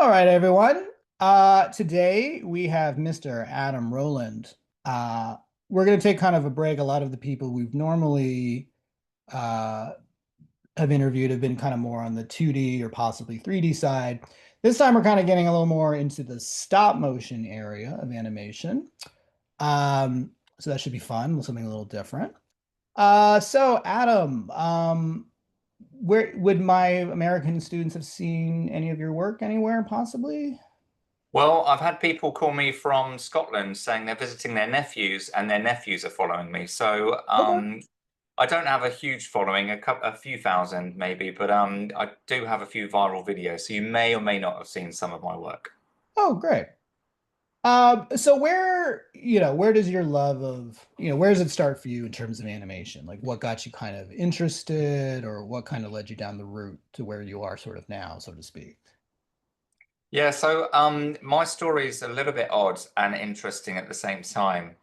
All right, everyone. Today we have Mr. Adam Rowland. Uh, we're going to take kind of a break. A lot of the people we've normally uh, have interviewed have been kind of more on the 2D or possibly 3D side. This time we're kind of getting a little more into the stop motion area of animation. So that should be fun, something a little different. So Adam, where would my American students have seen any of your work anywhere, possibly? Well, I've had people call me from Scotland saying they're visiting their nephews and their nephews are following me. So Okay. I don't have a huge following, a few thousand maybe, but I do have a few viral videos. So you may or may not have seen some of my work. Oh, great. So where does your love of, where does it start for you in terms of animation? Like what got you kind of interested or what kind of led you down the route to where you are sort of now, so to speak? Yeah, so my story is a little bit odd and interesting at the same time,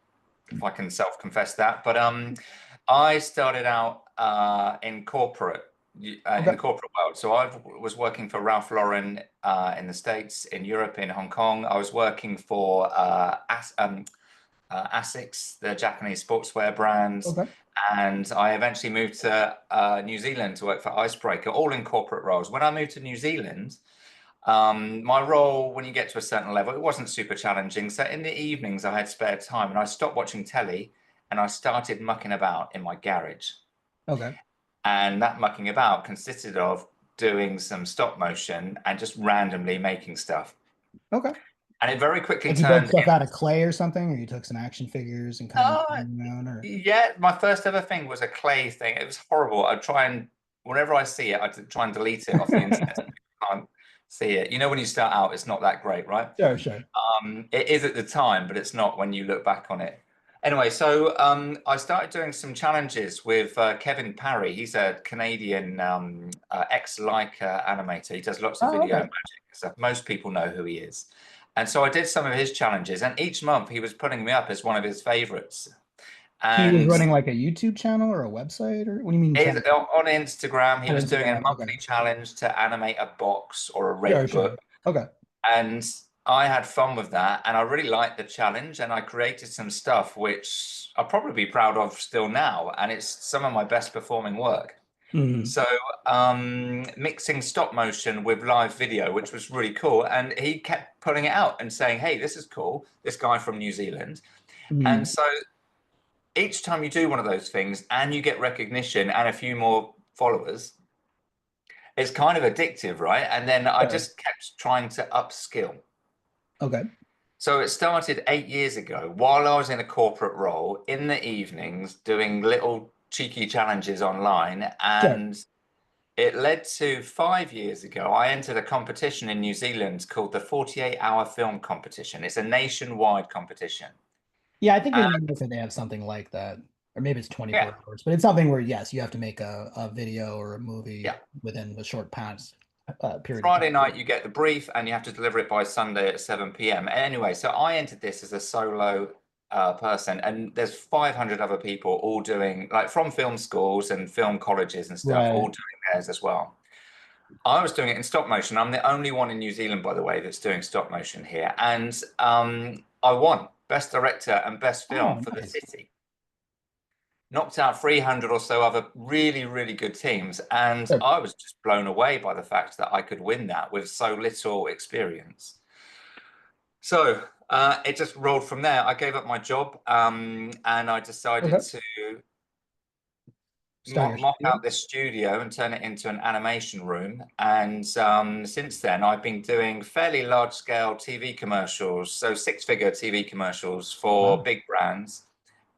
if I can self-confess that. But I started out in Okay. the corporate world. So I was working for Ralph Lauren in the States, in Europe, in Hong Kong. I was working for Asics, the Japanese sportswear brands, Okay. and I eventually moved to New Zealand to work for Icebreaker, all in corporate roles. When I moved to New Zealand, my role, when you get to a certain level, it wasn't super challenging. So in the evenings, I had spare time and I stopped watching telly and I started mucking about in my garage. Okay. And that mucking about consisted of doing some stop motion and just randomly making stuff. Okay. And it very quickly Like you built turned stuff in. out of clay or something, or you took some action figures and kind of Uh, moved them around or yeah, my first ever thing was a clay thing. It was horrible. I'd try and, whenever I see it, I'd try and delete it off the internet. I can't see it. You know, when you start out, it's not that great, right? Sure, sure. It is at the time, but it's not when you look back on it. Anyway, so I started doing some challenges with Kevin Parry. He's a Canadian ex-Leica animator. He does lots of Oh, video okay. magic and stuff. Most people know who he is. And so I did some of his challenges, and each month he was putting me up as one of his favorites. He was And running like a YouTube channel or a website or what do you mean is channel? on Instagram, he On was doing a Instagram. Okay. monthly challenge to animate a box or a Sure, red sure. book. Okay. And I had fun with that, and I really liked the challenge. And I created some stuff which I'll probably be proud of still now, and it's some of my best performing work. Mhm. So, mixing stop motion with live video, which was really cool. And he kept putting it out and saying, "Hey, this is cool. This guy from New Zealand." And Mhm. so each time you do one of those things, and you get recognition and a few more followers, it's kind of addictive, right? And then I Sure. just kept trying to upskill. Okay. So it started 8 years ago while I was in a corporate role in the evenings doing little cheeky challenges online. Sure. And it led to 5 years ago, I entered a competition in New Zealand called the 48-hour film competition. It's a nationwide competition. Yeah, I think in And America they have something like that. Or maybe it's yeah, 24 hours, but it's something where, yes, you have to make a video or a movie yeah. within a short past period of time. Friday night, you get the brief and you have to deliver it by Sunday at 7 p.m. Anyway, so I entered this as a solo person, and there's 500 other people all doing, like from film schools and film colleges and stuff, all Right. doing theirs as well. I was doing it in stop motion. I'm the only one in New Zealand, by the way, that's doing stop motion here. And I won Best Director and Best Film Oh, for the nice. city. Knocked out 300 or so other really, really good teams. And Sure. I was just blown away by the fact that I could win that with so little experience. So it just rolled from there. I gave up my job and I decided Okay. to Start your mock studio. out this studio and turn it into an animation room. And since then, I've been doing fairly large scale TV commercials, so six-figure TV commercials for Wow. big brands.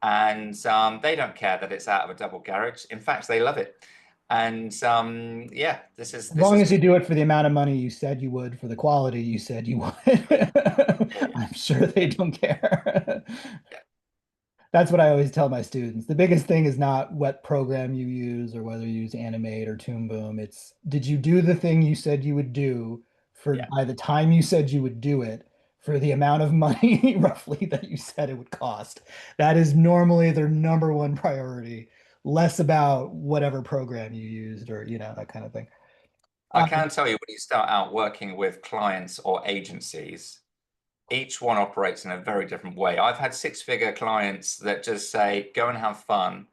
And they don't care that it's out of a double garage. In fact, they love it. And yeah, this is As this long is as you do it for the amount of money you said you would, for the quality you said you would, I'm sure they don't care. That's what I always tell my students. The biggest thing is not what program you use or whether you use Animate or Toon Boom. It's did you do the thing you said you would do for yeah. by the time you said you would do it for the amount of money roughly that you said it would cost. That is normally their number one priority, less about whatever program you used or that kind of thing. I can tell you when you start out working with clients or agencies, each one operates in a very different way. I've had six-figure clients that just say, go and have fun.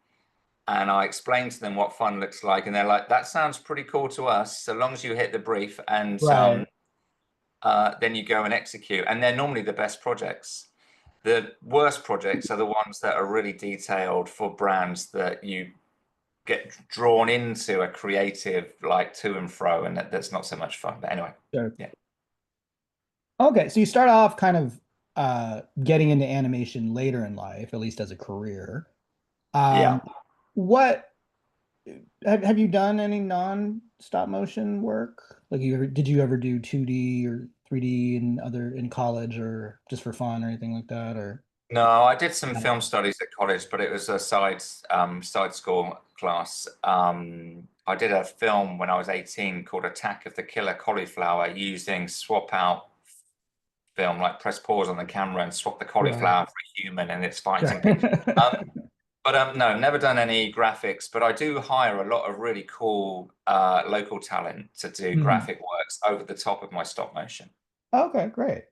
And I explain to them what fun looks like. And they're like, that sounds pretty cool to us, so long as you hit the brief and Right. then you go and execute. And they're normally the best projects. The worst projects are the ones that are really detailed for brands that you get drawn into a creative like to and fro, and that's not so much fun. But anyway, Sure. yeah. Okay, so you start off kind of getting into animation later in life, at least as a career. Yeah. What have you done any non-stop motion work? Like did you ever do 2D or 3D in college or just for fun or anything like that or No, I did some film studies at college, but it was a side school class. I did a film when I was 18 called Attack of the Killer Cauliflower using swap out film, like press pause on the camera and swap the Right. cauliflower for a human and it's Sure. fighting people. But no, never done any graphics, but I do hire a lot of really cool local talent to do Mhm. graphic works over the top of my stop motion. Okay, great.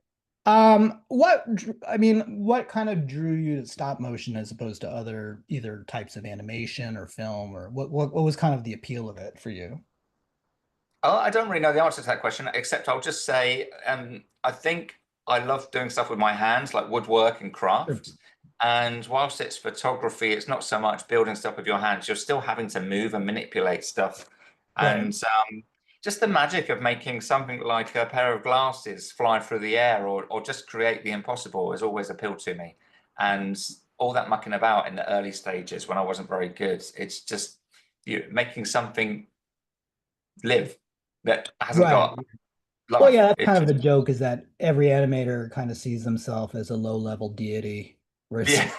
I mean, what kind of drew you to stop motion as opposed to other either types of animation or film or what was kind of the appeal of it for you? Oh, I don't really know the answer to that question, except I'll just say I think I love doing stuff with my hands, like woodwork and Sure. craft. And whilst it's photography, it's not so much building stuff with your hands. You're still having to move and manipulate stuff. Right. And just the magic of making something like a pair of glasses fly through the air or just create the impossible has always appealed to me. And all that mucking about in the early stages when I wasn't very good, it's just you making something live that hasn't Right. got Well, life. yeah, that's It's kind of the just joke is that every animator kind of sees themselves as a low-level deity, whereas yeah,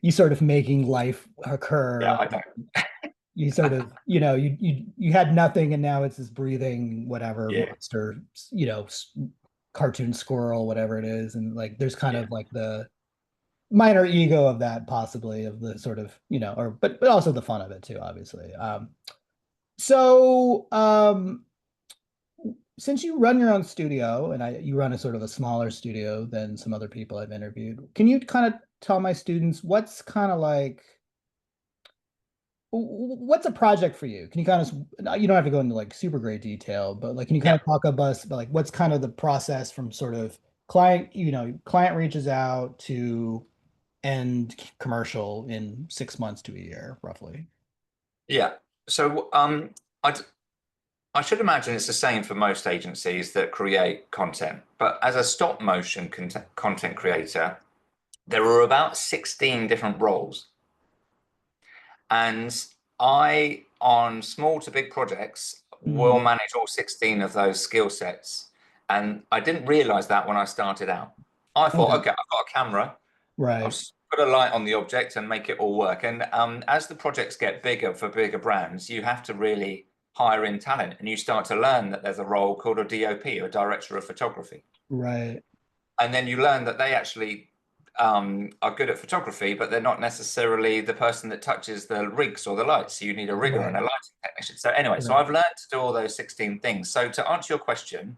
you sort of making life yeah. occur. I don't. You sort of, you had nothing and now it's this breathing whatever Yeah, monster, cartoon squirrel, whatever it is, and like there's kind yeah, of like the minor ego of that possibly of the sort of, or but also the fun of it too, obviously. So since you run your own studio and you run a sort of a smaller studio than some other people I've interviewed, can you kind of tell my students what's kind of like what's a project for you? Can you kind of you don't have to go into like super great detail, but like can you kind yeah, of talk about us about like what's kind of the process from sort of client reaches out to end commercial in 6 months to a year, roughly. yeah. So I I should imagine it's the same for most agencies that create content. But as a stop motion content creator, there are about 16 different roles. And I, on small to big projects, will Mm, manage all 16 of those skill sets. And I didn't realize that when I started out. I thought, okay. okay, I've got a camera. I'll Right. put a light on the object and make it all work. And as the projects get bigger for bigger brands, you have to really hire in talent, and you start to learn that there's a role called a DOP, or director of photography. Right. And then you learn that they actually are good at photography, but they're not necessarily the person that touches the rigs or the lights. So you need a rigger and Right. a lighting technician. So anyway, so Right. I've learned to do all those 16 things. So to answer your question,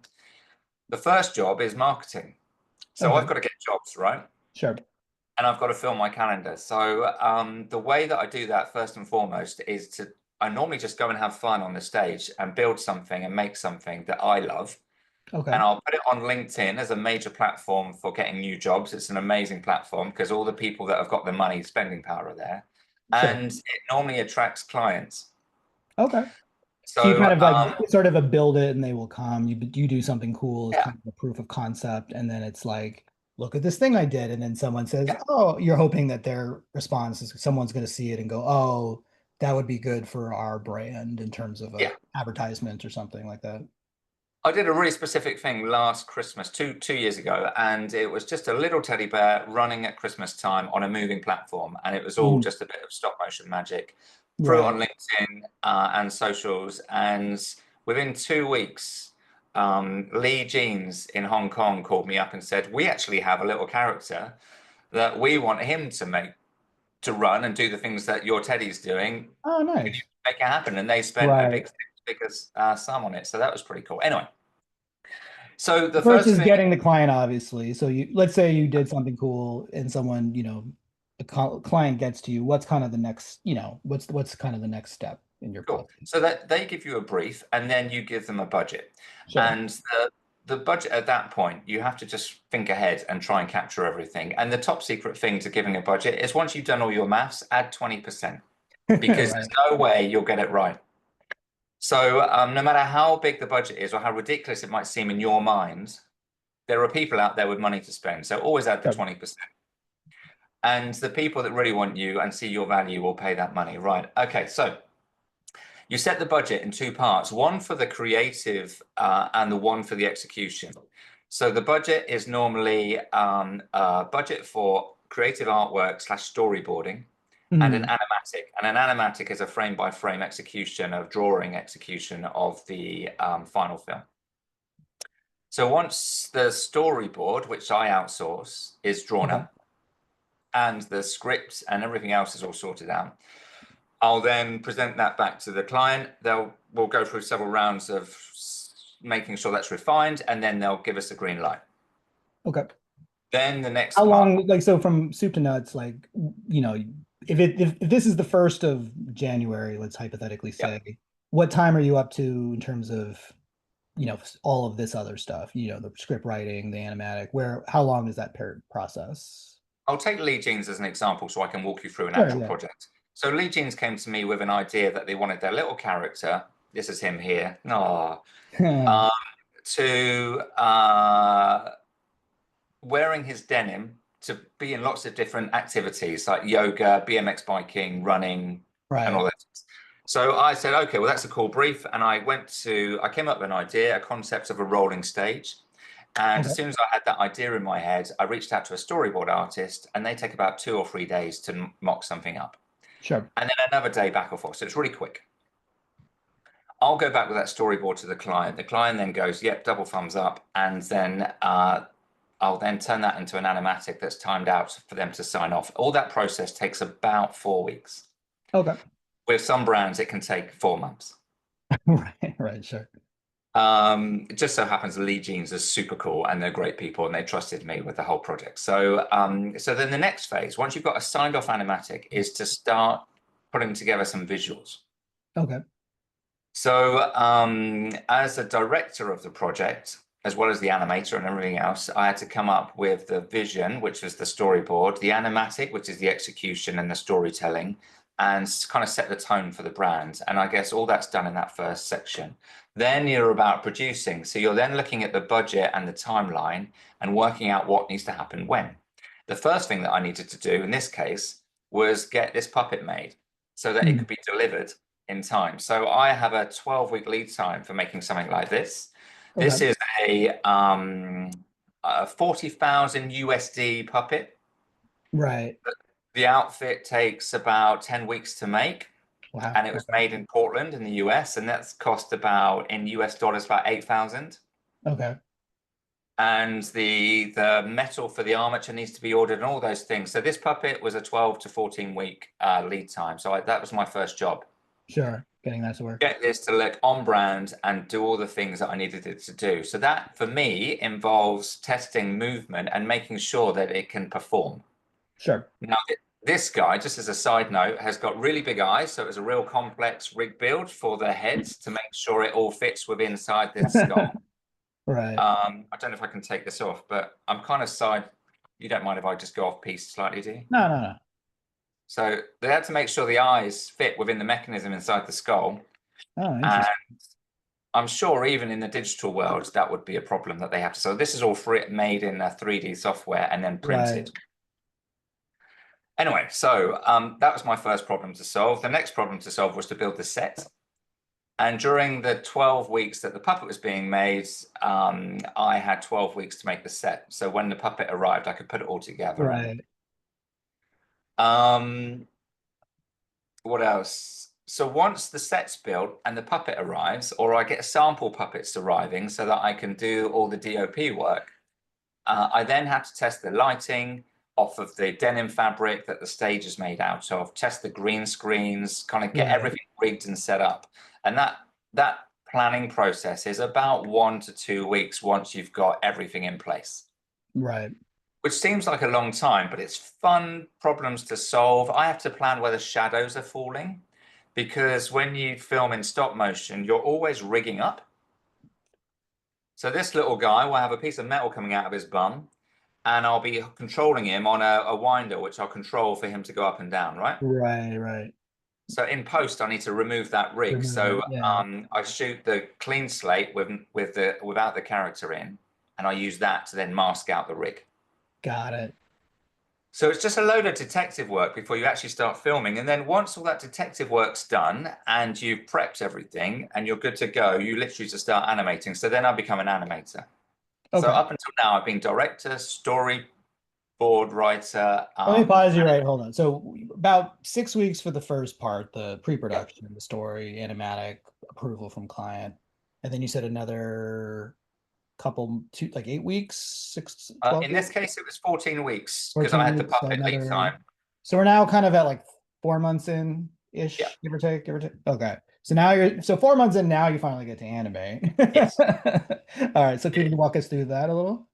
the first job is marketing. So I've Okay. got to get jobs, right? Sure. And I've got to fill my calendar. So the way that I do that first and foremost is I normally just go and have fun on the stage and build something and make something that I love. And Okay. I'll put it on LinkedIn as a major platform for getting new jobs. It's an amazing platform because all the people that have got the money, spending power are there. Sure. And it normally attracts clients. Okay. So you So kind of like sort of a build it and they will come. You do something cool as yeah, kind of a proof of concept, and then it's like, look at this thing I did, and then someone says, yeah, "Oh," you're hoping that their response is someone's going to see it and go, "Oh, that would be good for our brand in terms of a yeah. advertisement or something like that." I did a really specific thing last Christmas, two years ago, and it was just a little teddy bear running at Christmas time on a moving platform, and it was all Mhm. just a bit of stop motion magic. Threw it Right. on LinkedIn and socials, and within 2 weeks, Lee Jeans in Hong Kong called me up and said, "We actually have a little character that we want him to run and do the things that your Teddy's doing. Oh, Can you nice. make it happen?" And they spent a big Right. big as Sam on it. So that was pretty cool. Anyway, so the First first is thing, getting the client, obviously. So you, let's say you did something cool and someone, a client gets to you. What's kind of the next, what's kind of the next step in your cool. process? So that they give you a brief and then you give them a budget. Sure. And the budget at that point, you have to just think ahead and try and capture everything. And the top secret thing to giving a budget is once you've done all your maths, add 20% because Right. there's no way you'll get it right. So no matter how big the budget is or how ridiculous it might seem in your mind, there are people out there with money to spend. So always add the Sure. 20%. And the people that really want you and see your value will pay that money. Right. Okay. So you set the budget in two parts, one for the creative and the one for the execution. So the budget is normally a budget for creative artwork slash storyboarding and an Mhm. animatic. And an animatic is a frame by frame execution of drawing execution of the final film. So once the storyboard, which I outsource, is drawn Okay. up and the script and everything else is all sorted out, I'll then present that back to the client. We'll go through several rounds of making sure that's refined, and then they'll give us a green light. Okay. Then the next How part, long, like, so from soup to nuts, like, if this is the 1st of January, let's hypothetically yeah, say, what time are you up to in terms of, all of this other stuff, the script writing, the animatic, how long is that process? I'll take Lee Jeans as an example so I can walk you through an Sure, actual yeah. project. So Lee Jeans came to me with an idea that they wanted their little character, this is him here, um, to wearing his denim to be in lots of different activities like yoga, BMX biking, running, and all Right. that. So I said, okay, well, that's a cool brief. And I came up with an idea, a concept of a rolling stage. And as Okay. soon as I had that idea in my head, I reached out to a storyboard artist, and they take about 2 or 3 days to mock something up. Sure. And then another day back and forth. So it's really quick. I'll go back with that storyboard to the client. The client then goes, yep, double thumbs up. And then I'll then turn that into an animatic that's timed out for them to sign off. All that process takes about 4 weeks. Okay. With some brands, it can take 4 months. Right. Right. Sure. It just so happens Lee Jeans is super cool and they're great people and they trusted me with the whole project. So, so then the next phase, once you've got a signed off animatic, is to start putting together some visuals. Okay. So, as a director of the project, as well as the animator and everything else, I had to come up with the vision, which was the storyboard, the animatic, which is the execution and the storytelling, and kind of set the tone for the brand. And I guess all that's done in that first section. Then you're about producing. So you're then looking at the budget and the timeline and working out what needs to happen when. The first thing that I needed to do in this case was get this puppet made so that it Mhm. could be delivered in time. So I have a 12-week lead time for making something like this. This Okay. is a 40,000 USD puppet. Right. The outfit takes about 10 weeks to make, Wow. and it was Okay. made in Portland in the US, and that's cost about in US dollars about 8,000. Okay. And the metal for the armature needs to be ordered and all those things. So this puppet was a 12 to 14 week lead time. So that was my first job. Sure. Getting that to work. Get this to look on brand and do all the things that I needed it to do. So that for me involves testing movement and making sure that it can perform. Sure. Now, this guy, just as a side note, has got really big eyes. So it was a real complex rig build for the heads to make sure it all fits within inside this skull. Right. I don't know if I can take this off, but I'm kind of side. You don't mind if I just go off piece slightly, do you? No, no, no. So they had to make sure the eyes fit within the mechanism inside the skull. Oh, And interesting. I'm sure even in the digital world, that would be a problem that they have to. So this is all made in 3D software and then Right. printed. Anyway, so that was my first problem to solve. The next problem to solve was to build the set. And during the 12 weeks that the puppet was being made, I had 12 weeks to make the set. So when the puppet arrived, I could put it all together. Right. And what else? So once the set's built and the puppet arrives, or I get sample puppets arriving so that I can do all the DOP work, I then have to test the lighting off of the denim fabric that the stage is made out of, test the green screens, kind of get Right. everything rigged and set up. And that planning process is about 1 to 2 weeks once you've got everything in place, Right. which seems like a long time, but it's fun problems to solve. I have to plan where the shadows are falling because when you film in stop motion, you're always rigging up. So this little guy will have a piece of metal coming out of his bum, and I'll be controlling him on a winder, which I'll control for him to go up and down, right? Right, right. So in post, I need to remove that rig. Remove So it. Yeah. I shoot the clean slate without the character in, and I use that to then mask out the rig. Got it. So it's just a load of detective work before you actually start filming. And then once all that detective work's done and you've prepped everything and you're good to go, you literally just start animating. So then I become an animator. So Okay. up until now, I've been director, storyboard writer. Let me pause you right. Hold on. So about 6 weeks for the first part, the Yeah. pre-production, the story, animatic approval from client. And then you said another couple, two, like 8 weeks, six, 12 In this weeks, case, it was 14 weeks because I 14 had to weeks. So puppet each another. time. So we're now kind of at like 4 months in Yeah. ish, give or take, give or take. Okay. So now so 4 months in now you finally get to anime. Yes. All right. So could you walk us through that a little?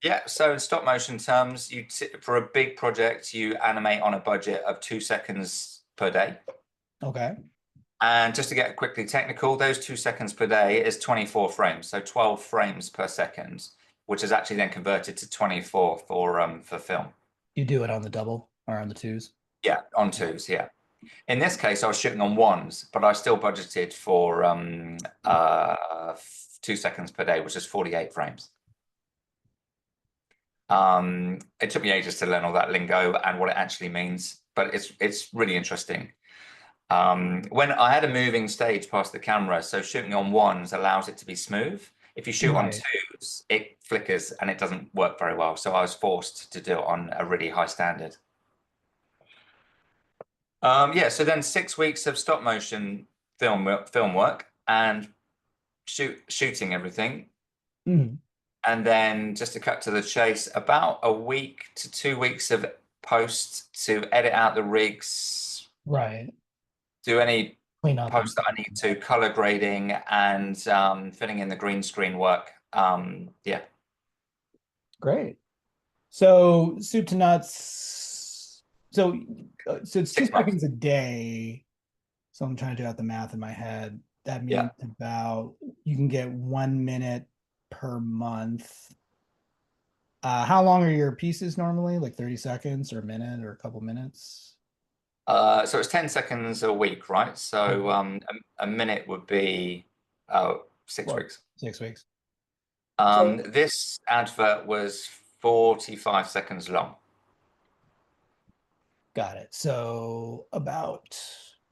Yeah. So in stop motion terms, for a big project, you animate on a budget of 2 seconds per day. Okay. And just to get quickly technical, those 2 seconds per day is 24 frames, so 12 frames per second, which is actually then converted to 24 for film. You do it on the double or on the twos? Yeah, on twos, yeah. In this case, I was shooting on ones, but I still budgeted for 2 seconds per day, which is 48 frames. It took me ages to learn all that lingo and what it actually means, but it's really interesting. When I had a moving stage past the camera, so shooting on ones allows it to be smooth. If you shoot on Right. twos, it flickers and it doesn't work very well. So I was forced to do it on a really high standard. Yeah, so then 6 weeks of stop motion film work and shooting everything. Mhm. And then just to cut to the chase, about a week to 2 weeks of post to edit out the rigs, Right. do any Clean up and post that I need to, color grading and filling in the green screen work. Yeah, great. So soup to nuts. So it's two 6 months. seconds a day. So I'm trying to do out the math in my head. That Yeah. means about you can get 1 minute per month. How long are your pieces normally? Like 30 seconds or a minute or a couple minutes? So it's 10 seconds a week, right? So Okay. a minute would be 6 Well, weeks. 6 weeks. So This advert was 45 seconds long. got it. So about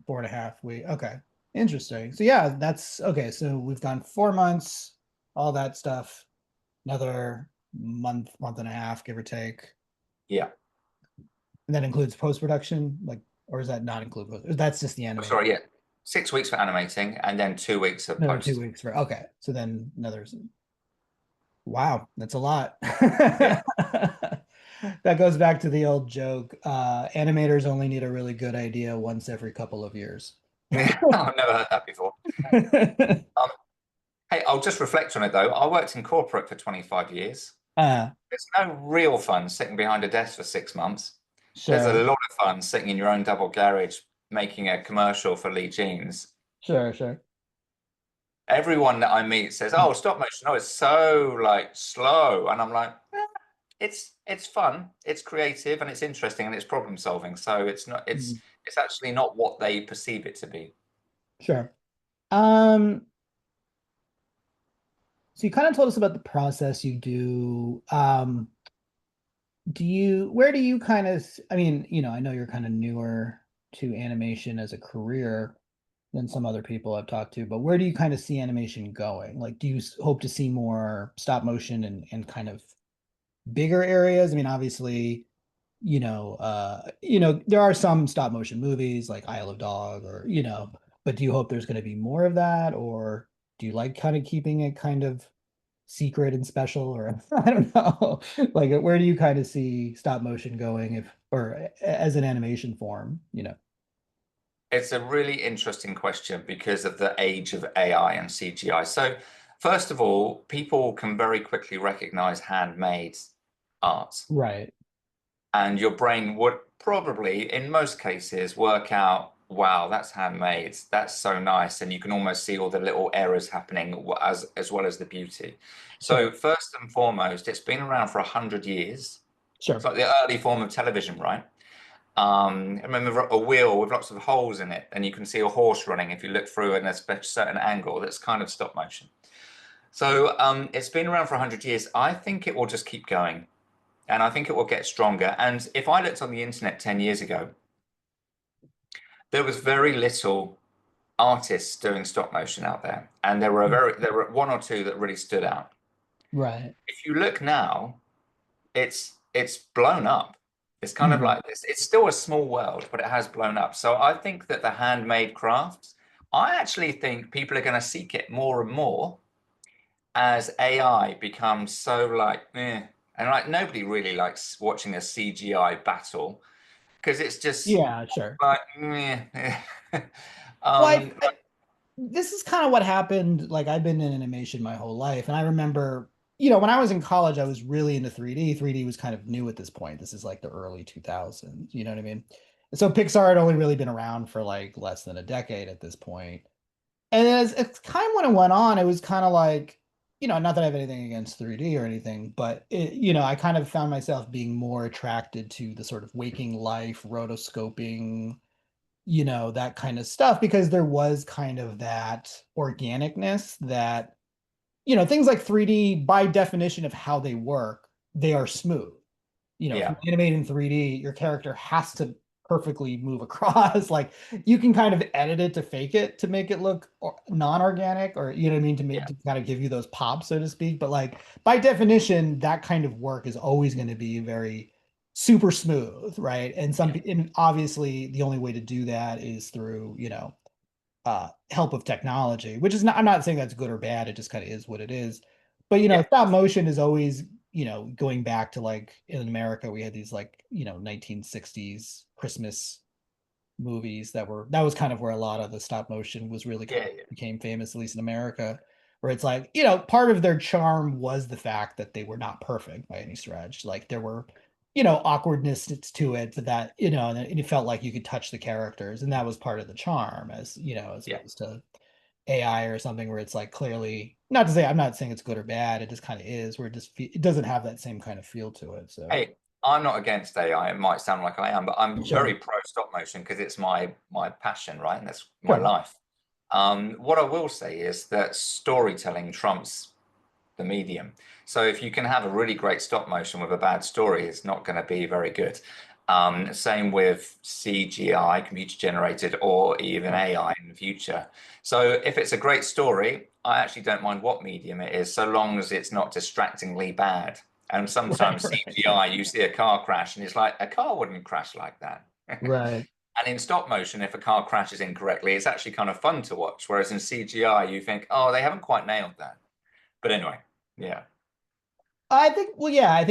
4.5 weeks. Okay. Interesting. So yeah, that's okay. So we've gone 4 months, all that stuff, another month, month and a half, give or take. Yeah. And that includes post-production, like, or does that not include post? That's just the Oh, animating. sorry, yeah. 6 weeks for animating and then 2 weeks of Another two post. weeks for okay. So then another wow, that's a lot. Yeah. That goes back to the old joke. Animators only need a really good idea once every couple of years. I've never heard that before. Um, hey, I'll just reflect on it though. I worked in corporate for 25 years. uh, There's no real fun sitting behind a desk for 6 months. There's a sure, lot of fun sitting in your own double garage making a commercial for Lee Jeans. sure, sure. Everyone that I meet says, "Oh, stop motion. Oh, it's so like slow," and I'm like, it's fun, it's creative, and it's interesting, and it's problem solving. So it's not Mhm. it's actually not what they perceive it to be. Sure. Um, so you kind of told us about the process you do. Where do you kind of, I mean, I know you're kind of newer to animation as a career than some other people I've talked to, but where do you kind of see animation going? Like, do you hope to see more stop motion and kind of bigger areas? I mean, obviously, there are some stop motion movies like Isle of Dog but do you hope there's going to be more of that, or do you like kind of keeping it kind of secret and special, or I don't know. Like where do you kind of see stop motion going if or as an animation form? It's a really interesting question because of the age of AI and CGI. So, first of all, people can very quickly recognize handmade art, Right. and your brain would probably, in most cases, work out, wow, that's handmade. That's so nice. And you can almost see all the little errors happening as well as the beauty. Sure. So, first and foremost, it's been around for 100 years. It's Sure. like the early form of television, right? I remember a wheel with lots of holes in it, and you can see a horse running if you look through in a certain angle. That's kind of stop motion. So it's been around for 100 years. I think it will just keep going, and I think it will get stronger. And if I looked on the internet 10 years ago, there was very little artists doing stop motion out there, and there were one or two that really stood out. Right. If you look now, it's blown up. It's kind of Mhm. like this. It's still a small world, but it has blown up. So I think that the handmade crafts, I actually think people are going to seek it more and more as AI becomes so like, and like nobody really likes watching a CGI battle because it's just Yeah, sure. like, meh. Well, um, this is kind of what happened. Like I've been in animation my whole life, and I remember, when I was in college, I was really into 3D. 3D was kind of new at this point. This is like the early 2000s, you know what I mean? And so Pixar had only really been around for like less than a decade at this point. And as time when it went on, it was kind of like, not that I have anything against 3D or anything, but I kind of found myself being more attracted to the sort of waking life, rotoscoping, that kind of stuff, because there was kind of that organicness that, things like 3D, by definition of how they work, they are smooth. If yeah, you animate in 3D, your character has to perfectly move across. Like you can kind of edit it to fake it to make it look non-organic, or you know what I mean, to make yeah, to kind of give you those pops, so to speak. But like by definition, that kind of work is always going to be very super smooth, right? yeah, And obviously the only way to do that is through, help of technology, which is not, I'm not saying that's good or bad. It just kind of is what it is. But, yeah, stop motion is always, going back to like in America, we had these like, 1960s Christmas movies that was kind of where a lot of the stop motion was really kind yeah, of yeah, became famous, at least in America, where it's like, part of their charm was the fact that they were not perfect by any stretch. Like there were, awkwardness to it, but that, and it felt like you could touch the characters, and that was part of the charm, as yeah. opposed to AI or something where it's like clearly, not to say, I'm not saying it's good or bad, it just kind of is, where it doesn't have that same kind of feel to it. So Hey, I'm not against AI. It might sound like I am, but I'm very sure, pro stop motion because it's my passion, right? And that's my sure. life. What I will say is that storytelling trumps the medium. So if you can have a really great stop motion with a bad story, it's not going to be very good. Same with CGI, computer generated, or even AI in the future. So if it's a great story, I actually don't mind what medium it is, so long as it's not distractingly bad. And Right, sometimes right, CGI, you see a car crash, and it's like a car wouldn't crash like that. right. And in stop motion, if a car crashes incorrectly, it's actually kind of fun to watch. Whereas in CGI, you think, oh, they haven't quite nailed that. But anyway, yeah. I think, well, yeah,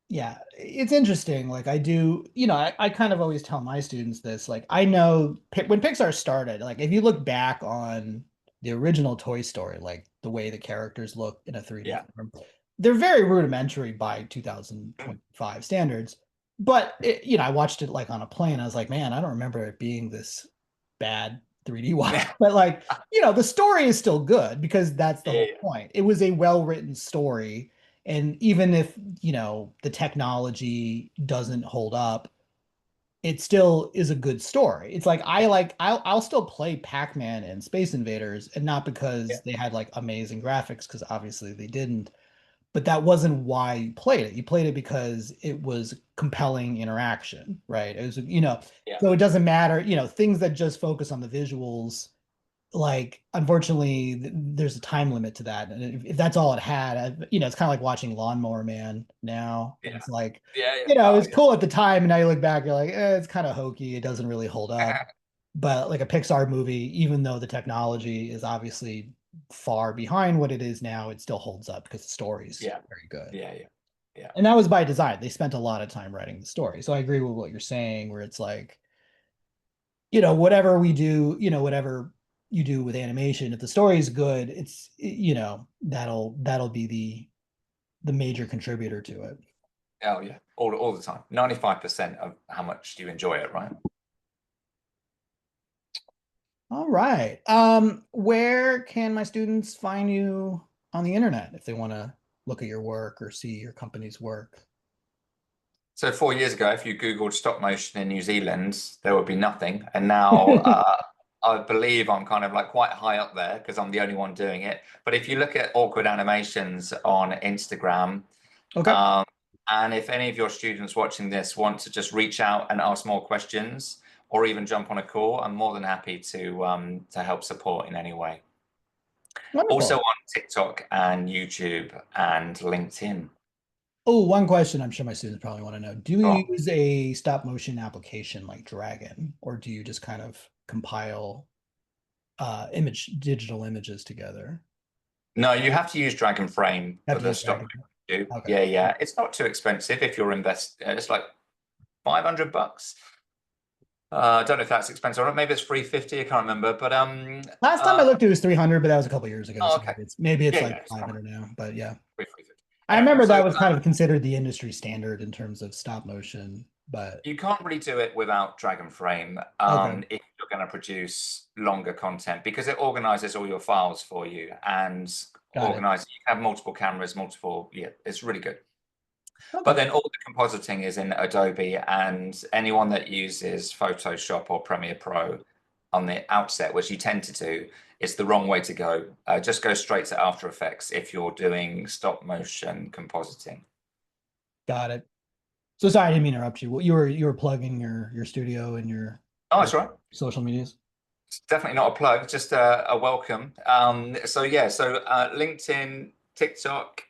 yeah, it's interesting. Like I do, I kind of always tell my students this. Like I know when Pixar started, like if you look back on the original Toy Story, like the way the characters look in a 3D Yeah. form, they're very rudimentary by Mm. 2025 standards. But I watched it like on a plane. I was like, man, I don't remember it being this bad 3D wise. Yeah, But like, the story is still good because that's the yeah, whole point. It was a well-written story, and even if, the technology doesn't hold up, it still is a good story. It's like I'll still play Pac-Man and Space Invaders, and not yeah, because they had like amazing graphics, because obviously they didn't, but that wasn't why you played it. You played it because it was compelling interaction, right? It was, yeah, so it doesn't matter, things that just focus on the visuals, like unfortunately there's a time limit to that, and if that's all it had, it's kind of like watching Lawnmower Man now. yeah, It's like, yeah, yeah. Oh, it's cool at the time, and now you look back, you're like, it's kind of hokey, it doesn't really hold up. yeah. But like a Pixar movie, even though the technology is obviously far behind what it is now, it still holds up because the story's Yeah, very good. yeah, yeah, yeah. And that was by design. They spent a lot of time writing the story, so I agree with what you're saying, where it's like, whatever we do, whatever you do with animation, if the story is good, that'll be the major contributor to it. Oh yeah, all the time. 95% of how much you enjoy it, right? All right. Where can my students find you on the internet if they want to look at your work or see your company's work? So 4 years ago, if you Googled stop motion in New Zealand, there would be nothing. And now I believe I'm kind of like quite high up there because I'm the only one doing it. But if you look at awkward animations on Instagram, Okay, um, and if any of your students watching this want to just reach out and ask more questions or even jump on a call, I'm more than happy to help support in any way. Also wonderful. on TikTok and YouTube and LinkedIn. Oh, one question I'm sure my students probably want to know. Do you Oh, use a stop motion application like Dragon, or do you just kind of compile digital images together? no, you have to use Dragon Frame Have for to the use stop Dragon. motion to do. Okay. Yeah, yeah. It's not too expensive if you're it's like $500. I don't know if that's expensive or not. Maybe it's 350. I can't remember. But Last time I looked, it was 300, but that was a couple years ago. oh, So okay. maybe it's Yeah, like yeah, it's fine. 500 now. But yeah, 350. I Anyway, remember that so was kind of considered the industry standard in terms of stop motion. But you can't really do it without Dragon Frame okay, if you're going to produce longer content because it organizes all your files for you and got it. organizes. You have multiple cameras, yeah, it's really good. But Okay, then all the compositing is in Adobe, and anyone that uses Photoshop or Premiere Pro on the outset, which you tend to do, is the wrong way to go. Just go straight to After Effects if you're doing stop motion compositing. got it. So sorry, I didn't mean to interrupt you. You were plugging your studio and Oh, your that's right. social medias. It's definitely not a plug, just a welcome. So yeah, so LinkedIn, TikTok,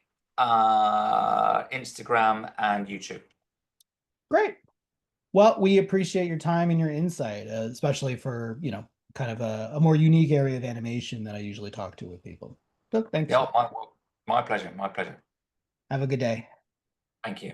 Instagram, and YouTube. Great. Well, we appreciate your time and your insight, especially for, kind of a more unique area of animation that I usually talk to with people. So thanks. Yeah, my pleasure, my pleasure. Have a good day. Thank you.